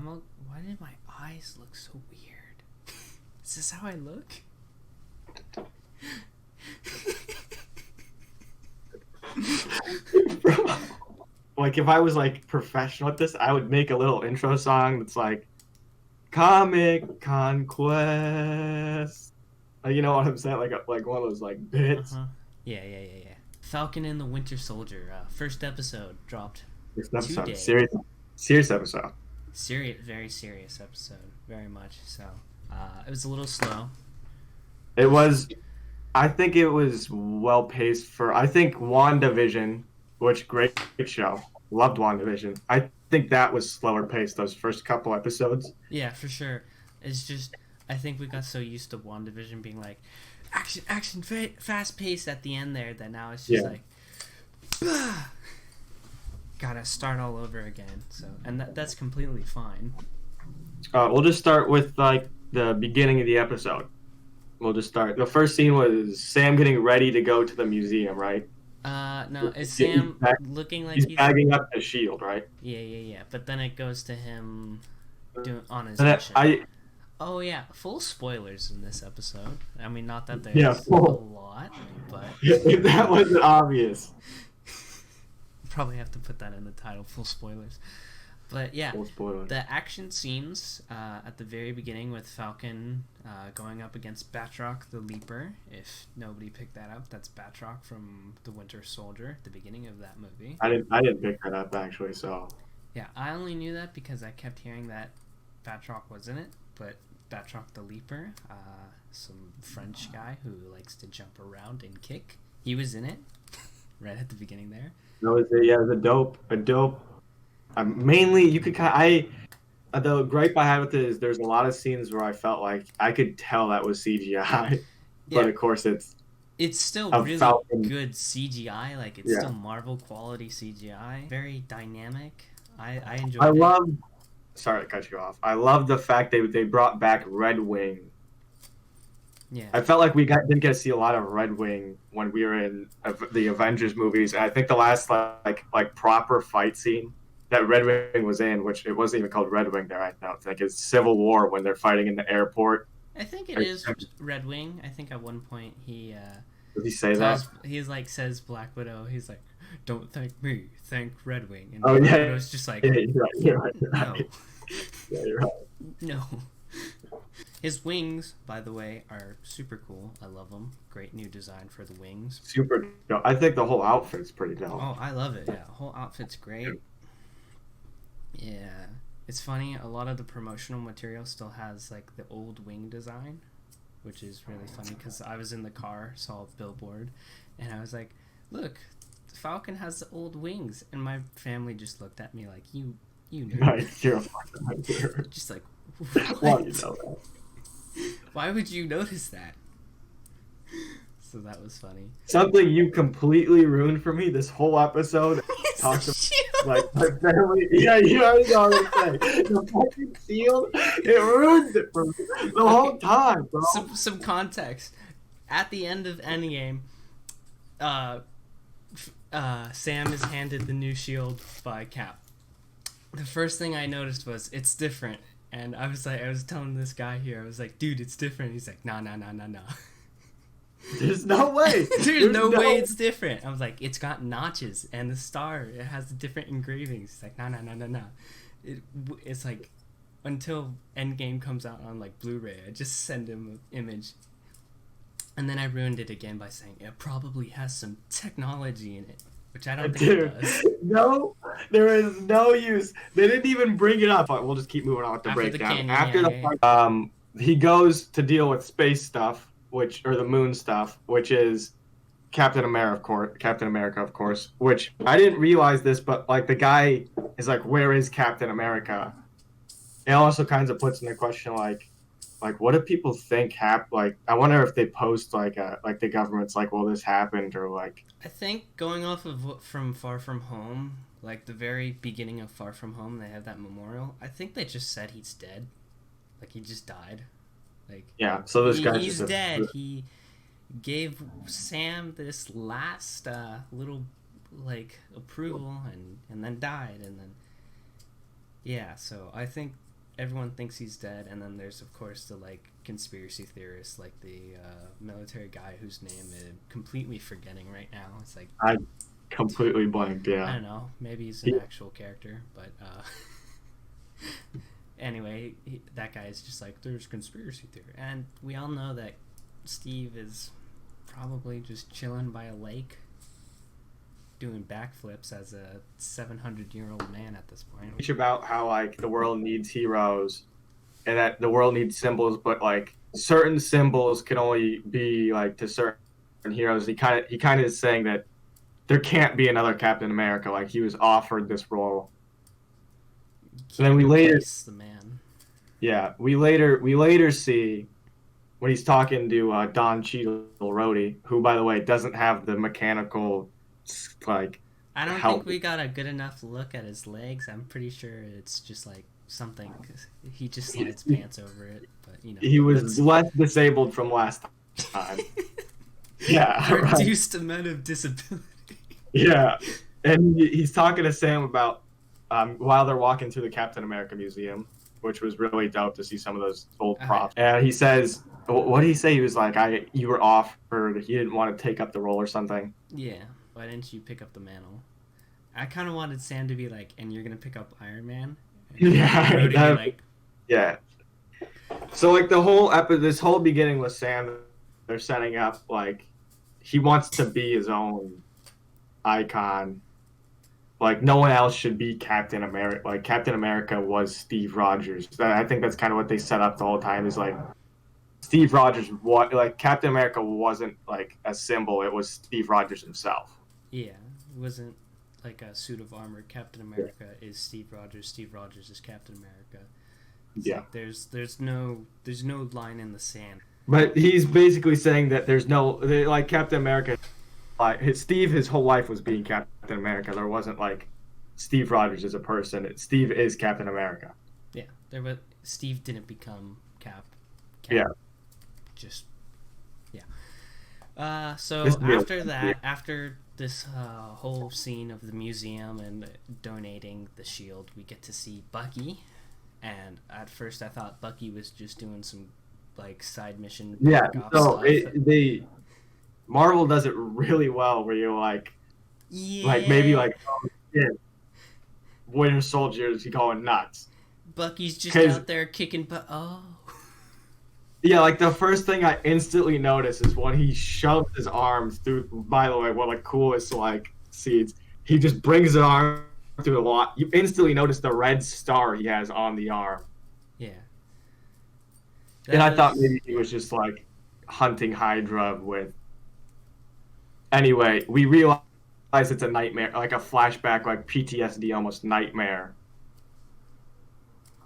Why did my eyes look so weird? Is this how I look? Like, if I was, like, professional at this, I would make a little intro song that's like, Comic Conquest. You know what I'm saying? Like one of those, like, bits. Uh-huh. Yeah. Falcon and the Winter Soldier. First episode dropped This episode, today. serious episode. Very serious episode. Very much so. It was a little slow. It was, I think it was well paced I think WandaVision, which great show. Loved WandaVision. I think that was slower paced those first couple episodes. Yeah, for sure. It's just, I think we got so used to WandaVision being like, action, fast paced at the end there, that now it's just like, gotta start all over again. So, and that's completely fine. We'll just start with like the beginning of the episode. We'll just start. The first scene was Sam getting ready to go to the museum, right? No, is Sam looking like he's bagging up the shield, right? Yeah. But then it goes to him on his And mission. Oh yeah, full spoilers in this episode. I mean, not that there's a lot, but if that wasn't obvious, probably have to put that in the title. Full spoilers. But yeah, the action scenes at the very beginning with Falcon going up against Batroc the Leaper. If nobody picked that up, that's Batroc from the Winter Soldier at the beginning of that movie. I didn't pick that up actually. So yeah, I only knew that because I kept hearing that Batroc was in it. But Batroc the Leaper, some French guy who likes to jump around and kick, he was in it right at the beginning there. It was a dope. Mainly, you could the gripe I had with it is there's a lot of scenes where I felt like I could tell that was CGI, but of course it's still really Falcon. Good CGI. Like it's still Marvel quality CGI. Very dynamic. I enjoyed it. Sorry to cut you off. I love the fact they brought back Red Wing. Yeah. I felt like we didn't get to see a lot of Red Wing when we were in the Avengers movies. And I think the last like proper fight scene that Red Wing was in, which it wasn't even called Red Wing there, I don't think, it's Civil War when they're fighting in the airport. I think it is Red Wing. I think at one point he does he say that? He's like says Black Widow. He's like, "Don't thank me, thank Red Wing." And Black Widow's just like, you're right. No. Yeah, you're right. No. His wings, by the way, are super cool. I love them. Great new design for the wings. Super dope. I think the whole outfit's pretty dope. Oh, I love it. Yeah, the whole outfit's great. Yeah. It's funny, a lot of the promotional material still has like the old wing design, which is really funny because I was in the car, saw a billboard, and I was like, look, the Falcon has the old wings. And my family just looked at me like, you knew. Right, you're a fucking idea. Just like, what? Why do you know that? Why would you notice that? So that was funny. Something you completely ruined for me this whole episode. Talked about like my family. Yeah, you already know what I'm saying. The fucking shield, it ruins it for me the whole time, bro. Some context. At the end of Endgame, Sam is handed the new shield by Cap. The first thing I noticed was it's different, and I was telling this guy here, I was like, dude, it's different. He's like, no. There's no way. There's no way it's different. I was like, it's got notches and the star. It has different engravings. It's like, no. It's like, until Endgame comes out on like Blu-ray, I just send him an image. And then I ruined it again by saying it probably has some technology in it, which I don't think it does. No, there is no use. They didn't even bring it up. We'll just keep moving on with the breakdown. After the fight, he goes to deal with space stuff. Or the moon stuff, which is Captain America, of course. Which I didn't realize this, but like the guy is like, "Where is Captain America?" It also kind of puts in the question, like what do people think happened? Like, I wonder if they post like the government's like, "Well, this happened," or like. I think going off of from Far From Home, like the very beginning of Far From Home, they have that memorial. I think they just said he's dead, like he just died. Like, yeah, so this guy he's dead. He gave Sam this last little like approval and then died, and then yeah. So I think everyone thinks he's dead, and then there's of course the like conspiracy theorists, like the military guy whose name I'm completely forgetting right now. It's like I completely blanked. Yeah, I don't know. Maybe he's an actual character, but anyway, that guy is just like, there's conspiracy theory, and we all know that Steve is probably just chilling by a lake doing backflips as a 700-year-old man at this point. It's about how like the world needs heroes and that the world needs symbols, but like certain symbols can only be like to certain heroes. He kind of is saying that there can't be another Captain America. Like he was offered this role. And then we later the man. Yeah, we later see when he's talking to Don Cheadle Rhodey, who by the way doesn't have the mechanical like. I don't think we got a good enough look at his legs. I'm pretty sure it's just like something. He just slides pants over it, but you know. He was less disabled from last time. Yeah, reduced amount of disability. Yeah, and he's talking to Sam about while they're walking through the Captain America Museum, which was really dope to see some of those old props. And he says, what did he say? He was like, you were offered, he didn't want to take up the role or something. Yeah. Why didn't you pick up the mantle? I kind of wanted Sam to be like, and you're going to pick up Iron Man? Yeah. Yeah. So, like, this whole beginning with Sam, they're setting up, like, he wants to be his own icon. Like, no one else should be Captain America. Like, Captain America was Steve Rogers. I think that's kind of what they set up the whole time is, like, Steve Rogers, Captain America wasn't, like, a symbol. It was Steve Rogers himself. Yeah, it wasn't like a suit of armor. Captain America is Steve Rogers. Steve Rogers is Captain America. It's like there's no line in the sand. But he's basically saying that there's no like Captain America. His whole life was being Captain America. There wasn't like Steve Rogers as a person. Steve is Captain America. Yeah, Steve didn't become Cap. Yeah. Just yeah. So after that, after this whole scene of the museum and donating the shield, we get to see Bucky, and at first I thought Bucky was just doing some like side mission. Yeah, so Marvel does it really well, where you're like, maybe like, oh shit, Winter Soldier's going nuts. Bucky's just out there kicking butt. Oh. Yeah, like the first thing I instantly notice is when he shoves his arms through. By the way, one of the coolest like scenes. He just brings his arm through the lot. You instantly notice the red star he has on the arm. Yeah. I thought maybe he was just like hunting Hydra with. Anyway, we realize it's a nightmare, like a flashback, like PTSD almost nightmare.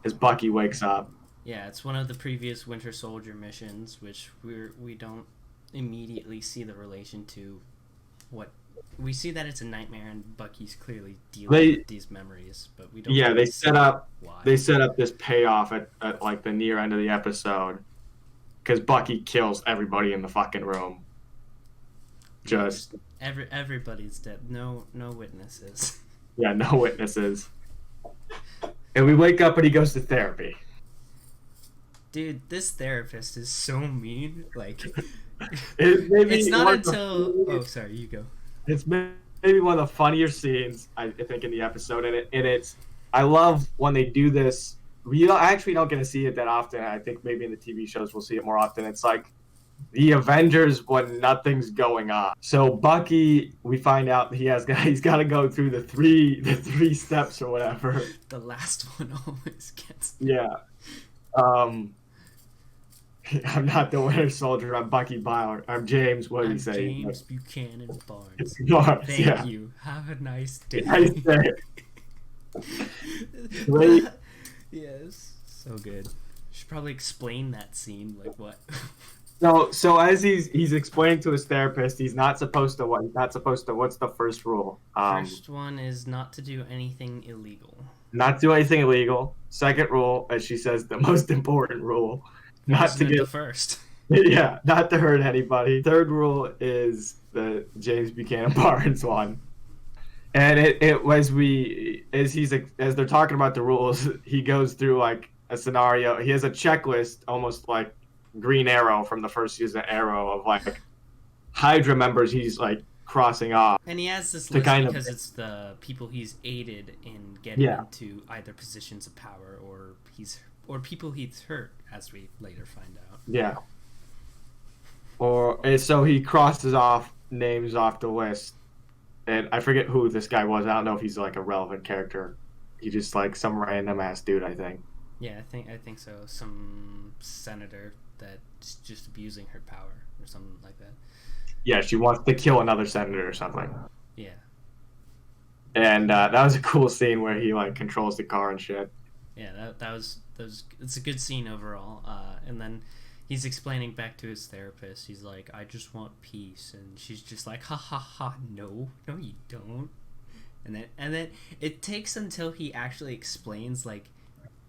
As Bucky wakes up. Yeah, it's one of the previous Winter Soldier missions, which we don't immediately see the relation to what we see that it's a nightmare, and Bucky's clearly dealing with these memories, but we don't. Yeah, they set up this payoff at like the near end of the episode, because Bucky kills everybody in the fucking room. Just everybody's dead. No witnesses. Yeah, no witnesses. And we wake up and he goes to therapy. Dude, this therapist is so mean. Like, it's not until... Oh, sorry, you go. It's maybe one of the funnier scenes, I think, in the episode. And it's... I love when they do this. We actually don't get to see it that often. I think maybe in the TV shows we'll see it more often. It's like the Avengers when nothing's going on. So Bucky, we find out he's got to go through the three steps or whatever. The last one always gets... Yeah. I'm not the Winter Soldier. I'm Bucky Barnes. I'm James. What do you say? James Buchanan Barnes. Thank you. Have a nice day. Nice day. Yes, so good. Should probably explain that scene. Like what? So as he's explaining to his therapist, he's not supposed to what? He's not supposed to. What's the first rule? First one is not to do anything illegal. Not do anything illegal. Second rule, as she says, the most important rule. Not to get the first. Yeah, not to hurt anybody. Third rule is the James Buchanan Barnes one. And as they're talking about the rules, he goes through like a scenario. He has a checklist, almost like Green Arrow from the first season of Arrow, of like Hydra members he's like crossing off. And he has this list because it's the people he's aided in getting into either positions of power or people he's hurt, as we later find out. Yeah. So he crosses off names off the list, and I forget who this guy was. I don't know if he's like a relevant character. He just like some random ass dude, I think. Yeah, I think so. Some senator that's just abusing her power or something like that. Yeah, she wants to kill another senator or something. Yeah. And that was a cool scene where he like controls the car and shit. Yeah, that was it's a good scene overall. And then he's explaining back to his therapist. He's like, "I just want peace," and she's just like, "Ha ha ha! No, you don't." And then it takes until he actually explains like,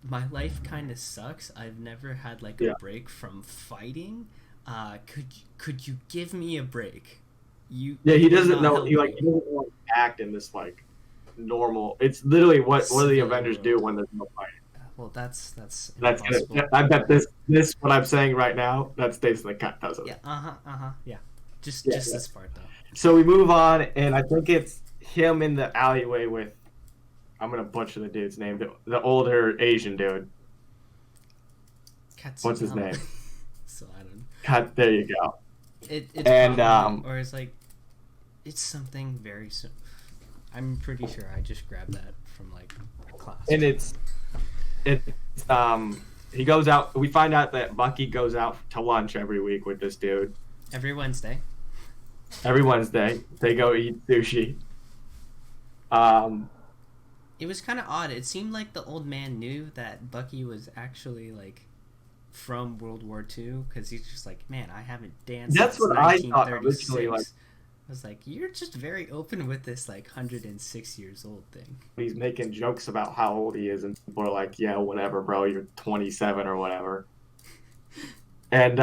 "My life kind of sucks. I've never had like a break from fighting. Could you give me a break?" He doesn't know. He doesn't want to act in this like normal. It's literally what do the Avengers do when there's no fighting? Well, that's gonna, I bet this what I'm saying right now, that stays in the cut, doesn't it? Yeah. Yeah. Just this part though. So we move on, and I think it's him in the alleyway with, I'm gonna butcher the dude's name, the older Asian dude. What's his name? So I don't know. There you go. It's probably, or it's like, it's something very I'm pretty sure I just grabbed that from like a class. And it's he goes out. We find out that Bucky goes out to lunch every week with this dude. Every Wednesday. They go eat sushi. It was kind of odd. It seemed like the old man knew that Bucky was actually like from World War II, because he's just like, "Man, I haven't danced That's since what I thought originally. Like, I was like, "You're just very open with this like 106 years old thing." He's making jokes about how old he is, and people are like, "Yeah, whatever, bro. You're 27 or whatever." And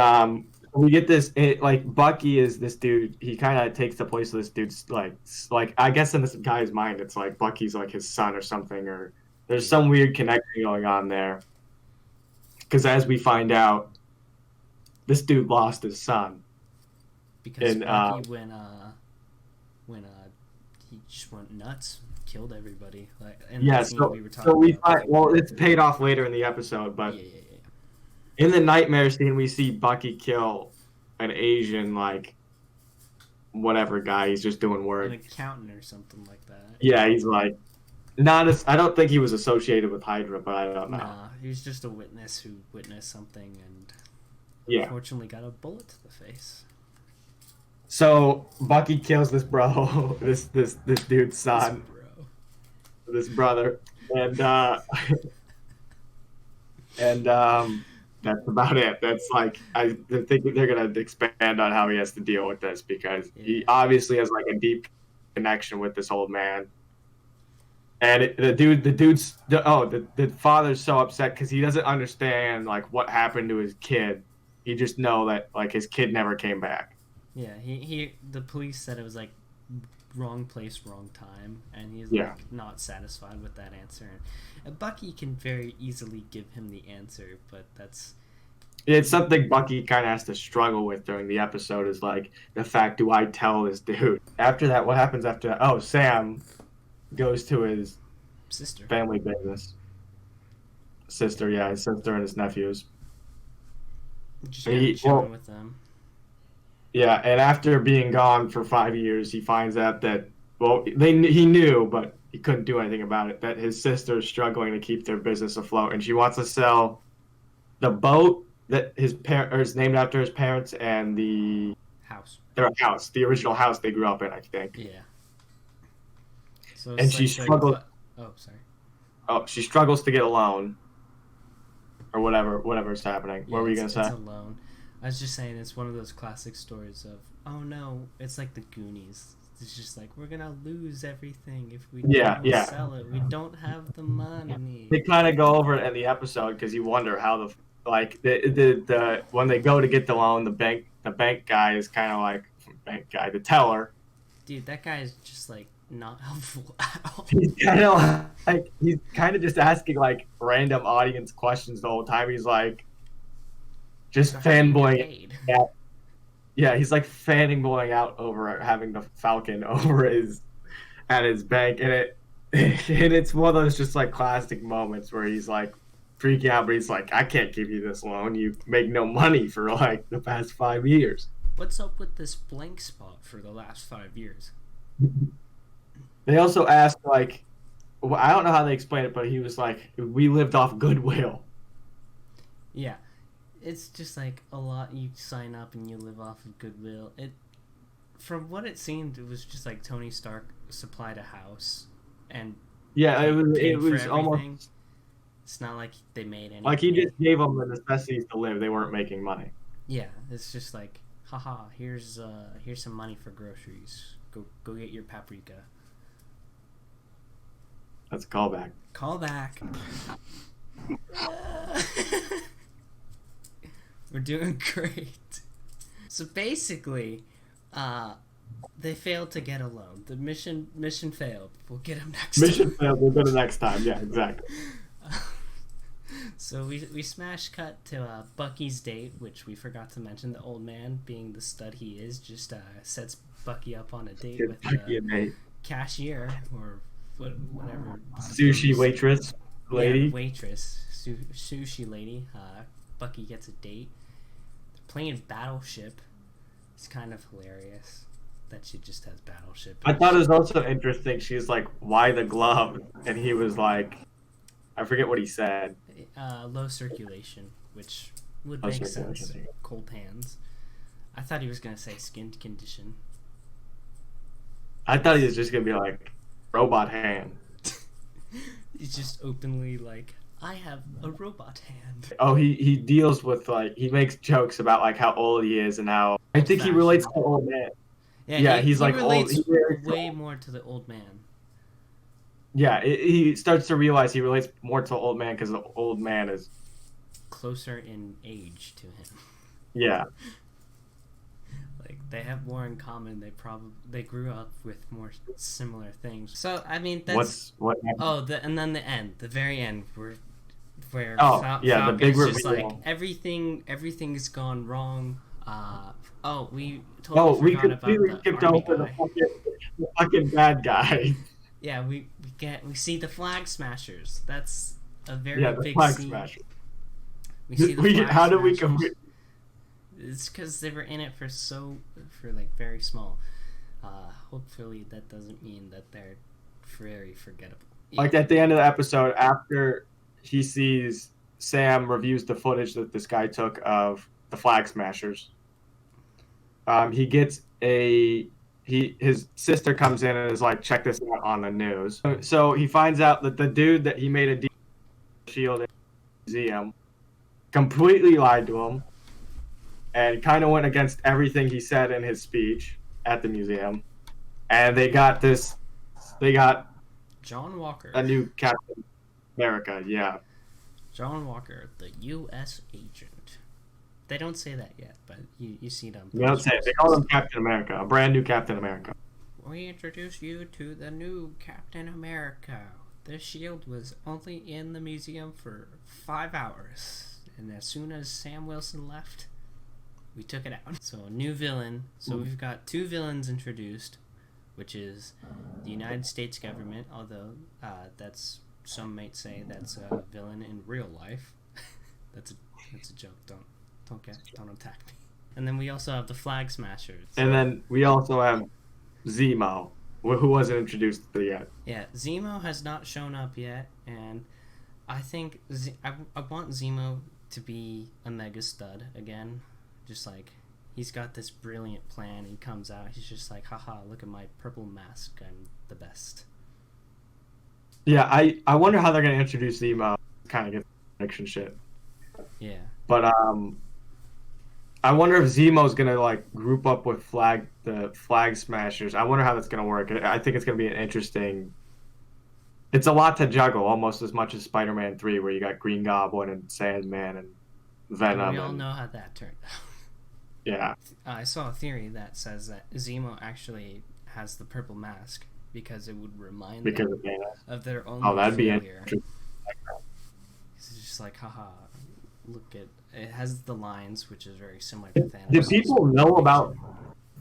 we get this. Like Bucky is this dude. He kind of takes the place of this dude's like I guess in this guy's mind, it's like Bucky's like his son or something, or there's some weird connection going on there. Because as we find out, this dude lost his son. Because Bucky, when he just went nuts, killed everybody. Like, it's paid off later in the episode, but in the nightmare scene, we see Bucky kill an Asian like whatever guy. He's just doing work, an accountant or something like that. Yeah, he's like I don't think he was associated with Hydra, but I don't know. Nah, he was just a witness who witnessed something and unfortunately got a bullet to the face. So Bucky kills this bro, this dude's son, this brother, and that's about it. That's like I think they're gonna expand on how he has to deal with this, because he obviously has like a deep connection with this old man. And the father's so upset because he doesn't understand like what happened to his kid. He just know that like his kid never came back. Yeah, the police said it was like wrong place, wrong time, and he's like not satisfied with that answer. And Bucky can very easily give him the answer, but it's something Bucky kind of has to struggle with during the episode, is like the fact, do I tell this dude? After that, what happens after that? Oh, Sam goes to his sister family business. His sister and his nephews. Just chilling with them. Yeah, and after being gone for 5 years, he finds out that he knew, but he couldn't do anything about it, that his sister is struggling to keep their business afloat, and she wants to sell the boat that is named after his parents, and the original house they grew up in, I think. Yeah. So and she struggles. She struggles to get a loan, or whatever's happening. What were you gonna say? It's a loan. I was just saying, it's one of those classic stories of, oh no, it's like the Goonies. It's just like, we're gonna lose everything if we don't sell it. We don't have the money. They kind of go over it in the episode because you wonder how the when they go to get the loan, the bank guy is kind of like the teller. Dude, that guy is just like not helpful at all. He's kind of just asking like random audience questions the whole time. He's like just fanboying. Yeah, he's like fanboying out over having the Falcon over at his bank, and it's one of those just like classic moments where he's like freaking out, but he's like, I can't give you this loan. You make no money for like the past 5 years. What's up with this blank spot for the last 5 years? They also asked like, well, I don't know how they explain it, but he was like, we lived off goodwill. Yeah. It's just like a lot. You sign up and you live off of goodwill. From what it seemed, it was just like Tony Stark supplied a house, and it was almost. It's not like they made any. Like he just gave them the necessities to live. They weren't making money. Yeah, it's just like, haha. Here's some money for groceries. Go get your paprika. That's a callback. Callback. We're doing great. So basically, they failed to get a loan. The mission failed. We'll get them next time. Mission failed. We'll get it next time. Yeah, exactly. So we smash cut to Bucky's date, which we forgot to mention. The old man, being the stud he is, just sets Bucky up on a date with the cashier or whatever. Sushi waitress lady. Yeah, waitress. Sushi lady. Bucky gets a date. They're playing Battleship. It's kind of hilarious that she just has Battleship. I thought it was also interesting. She's like, why the glove? And he was like, I forget what he said. Low circulation, which would make sense. Cold hands. I thought he was going to say skin condition. I thought he was just going to be like, robot hand. He's just openly like, I have a robot hand. Oh, he deals with like, he makes jokes about like how old he is and how I think he relates to old man. Yeah, he's like relates old. Way more to the old man. Yeah, he starts to realize he relates more to the old man because the old man is closer in age to him. Yeah. Like they have more in common. They grew up with more similar things. So I mean, that's and then the end, the very end, where the big reveal. Just like everything's gone wrong. We completely skipped over the fucking bad guy. Yeah, we see the flag smashers. That's a very big flag scene. Smashers. We see the flag how did we smashers. It's because they were in it for like very small. Hopefully that doesn't mean that they're very forgettable. Yeah. Like at the end of the episode, after he sees Sam reviews the footage that this guy took of the flag smashers, he gets his sister comes in and is like, check this out on the news. So he finds out that the dude that he made a deal with Shield in the museum completely lied to him and kind of went against everything he said in his speech at the museum. And they got John Walker, a new Captain America. Yeah, John Walker, the U.S. agent. They don't say that yet, but you see them. They don't say it. They call him Captain America, a brand new Captain America. We introduce you to the new Captain America. The shield was only in the museum for 5 hours, and as soon as Sam Wilson left, we took it out. So a new villain. So we've got 2 villains introduced, which is the United States government, although that's some might say that's a villain in real life. That's a joke. Don't attack me. And then we also have the flag smashers. And then we also have Zemo, who wasn't introduced yet. Yeah, Zemo has not shown up yet, and I think I want Zemo to be a mega stud again. Just like, he's got this brilliant plan. He comes out, he's just like, haha, look at my purple mask. I'm the best. Yeah, I wonder how they're going to introduce Zemo. Kind of get fiction shit. Yeah. But I wonder if Zemo's gonna like group up with the flag smashers. I wonder how that's gonna work. I think it's gonna be an interesting. It's a lot to juggle, almost as much as Spider-Man 3, where you got Green Goblin and Sandman and Venom. And we all know how that turned out. Yeah. I saw a theory that says that Zemo actually has the purple mask because it would remind because them of Thanos. of their own that'd be failure. interesting. It's just like, haha, look at it has the lines, which is very similar to Thanos. Do people know about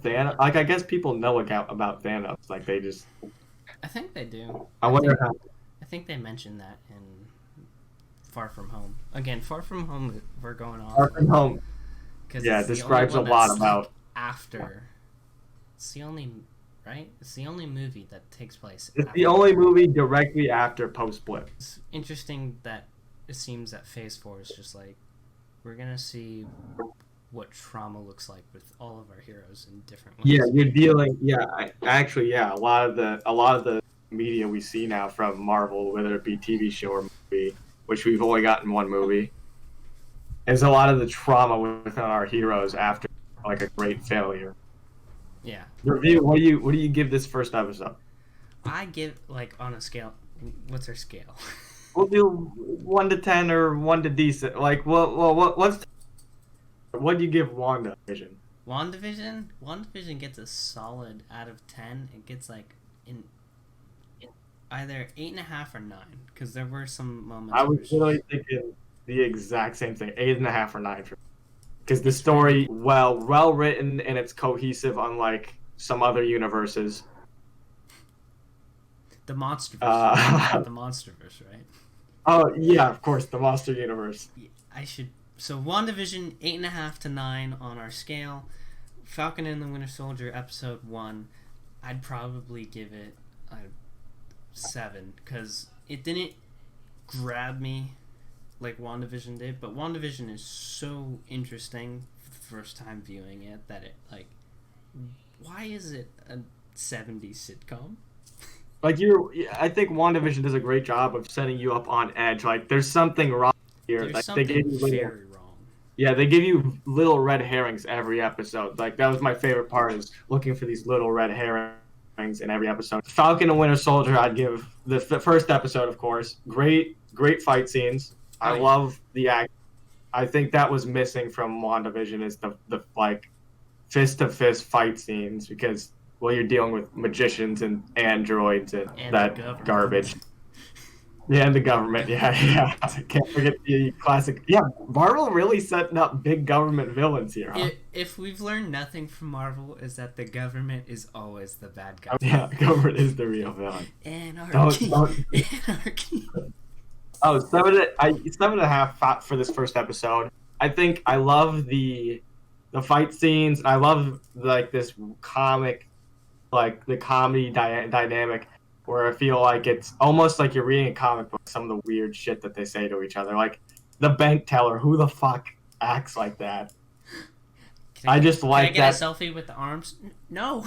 Thanos? Like, I guess people know about Thanos. Like, they just. I think they do. I wonder how. I think they mentioned that in Far From Home. Again, Far From Home, we're going off. Far From Home. Yeah, it describes a lot about. After. It's the only. Right? It's the only movie that takes place. It's the only movie directly after post-split. It's interesting that it seems that Phase 4 is just like, we're gonna see what trauma looks like with all of our heroes in different ways. Yeah, you're dealing. Yeah, actually, yeah. A lot of the media we see now from Marvel, whether it be TV show or movie, which we've only gotten one movie, is a lot of the trauma within our heroes after like a great failure. Yeah. Review. What do you give this first episode? I give, like, on a scale. What's our scale? We'll do 1 to 10 or 1 to decent. Like, what do you give WandaVision? WandaVision gets a solid out of 10. It gets like in either 8.5 or 9, because there were some moments. I was really thinking the exact same thing, 8.5 or 9 for me. Because the story, well written and it's cohesive, unlike some other universes. The MonsterVerse, the MonsterVerse, right? Oh yeah, of course, the Monster Universe. So WandaVision 8.5 to 9 on our scale. Falcon and the Winter Soldier episode 1, I'd probably give it a 7, because it didn't grab me like WandaVision did, but WandaVision is so interesting for the first time viewing it that it, like, why is it a 70s sitcom? Like, I think WandaVision does a great job of setting you up on edge. Like, there's something wrong here. There's like, something very wrong. Yeah, they give you little red herrings every episode. Like, that was my favorite part, is looking for these little red herrings in every episode. Falcon and Winter Soldier, I'd give the first episode, of course. Great fight scenes. I love the act. I think that was missing from WandaVision, is the like fist to fist fight scenes, because you're dealing with magicians and androids and that garbage. Yeah, and the government. Yeah. I can't forget the classic. Yeah, Marvel really setting up big government villains here. Huh? If we've learned nothing from Marvel, is that the government is always the bad guy. Yeah, the government is the real villain. Anarchy. Anarchy. Oh, 7.5 for this first episode. I think I love the fight scenes. I love like this comic, like the comedy dynamic, where I feel like it's almost like you're reading a comic book. Some of the weird shit that they say to each other, like the bank teller. Who the fuck acts like that? Can I get a selfie with the arms? No.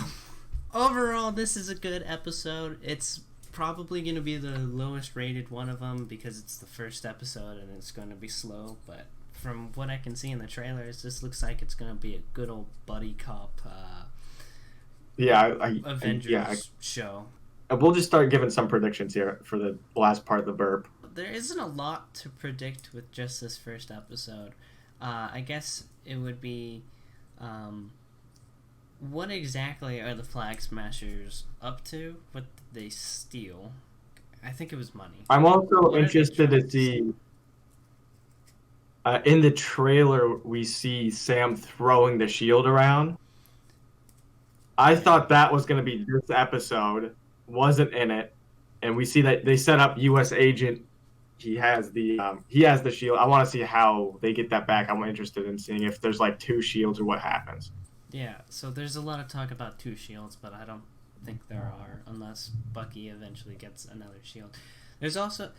Overall, this is a good episode. It's probably going to be the lowest rated one of them, because it's the first episode and it's going to be slow, but from what I can see in the trailers, this looks like it's going to be a good old buddy cop Avengers show. We'll just start giving some predictions here for the last part of the burp. There isn't a lot to predict with just this first episode. I guess it would be what exactly are the Flag Smashers up to? What did they steal? I think it was money. I'm also interested to see. In the trailer, we see Sam throwing the shield around. I thought that was going to be this episode. Wasn't in it, and we see that they set up U.S. Agent. He has the shield. I want to see how they get that back. I'm interested in seeing if there's like 2 shields or what happens. Yeah, so there's a lot of talk about 2 shields, but I don't think there are, unless Bucky eventually gets another shield. There's also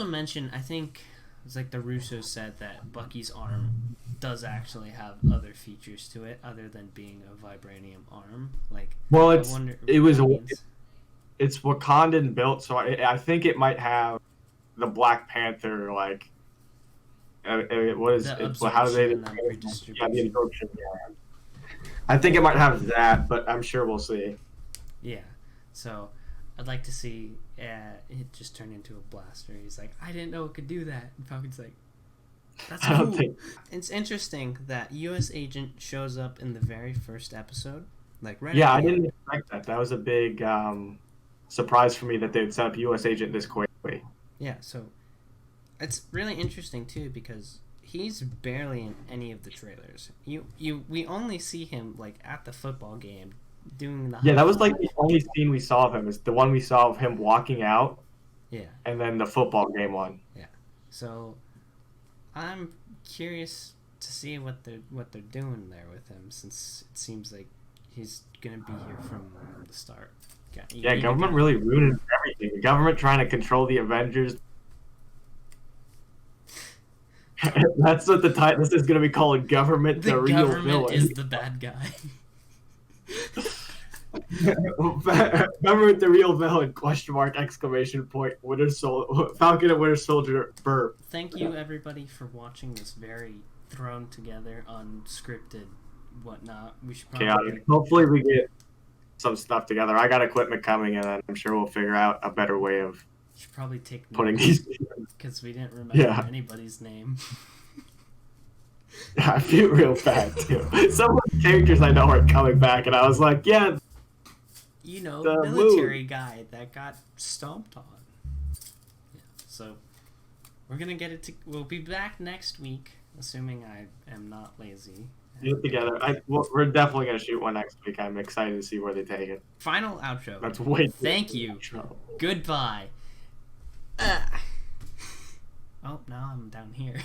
mention, I think it's like the Russos said, that Bucky's arm does actually have other features to it other than being a vibranium arm. Like, well, it's Wakandan built, so I think it might have the Black Panther, like what is it? How do they? Yeah, the absorption. Yeah. I think it might have that, but I'm sure we'll see. Yeah, so I'd like to see it just turn into a blaster. He's like, I didn't know it could do that. And Falcon's like, that's cool. It's interesting that U.S. Agent shows up in the very first episode. Like, right. Yeah, I didn't expect that. That was a big surprise for me that they'd set up U.S. Agent this quickly. Yeah, so it's really interesting too because he's barely in any of the trailers. We only see him like at the football game doing the. Yeah, that was like the only scene we saw of him. Is the one we saw of him walking out. Yeah. And then the football game one. Yeah. So I'm curious to see what they're doing there with him, since it seems like he's gonna be here from the start. Yeah, government really ruined everything. The government trying to control the Avengers. That's what this is gonna be called. Government, the real villain. The government is the bad guy. Government, the real villain? Question mark! Exclamation point! Falcon and Winter Soldier. Burp. Thank you everybody for watching this very thrown together, unscripted, whatnot. We should probably. Hopefully we get some stuff together. I got equipment coming, and I'm sure we'll figure out a better way of. Should probably take putting these because we didn't remember anybody's name. I feel real bad too. Some of the characters I know are coming back, and I was like, yeah. You know, the military guy that got stomped on. Yeah, so we're gonna get it. We'll be back next week, assuming I am not lazy. Get together. We're definitely gonna shoot one next week. I'm excited to see where they take it. Final outro. That's way. Thank you. Goodbye. Oh, now I'm down here.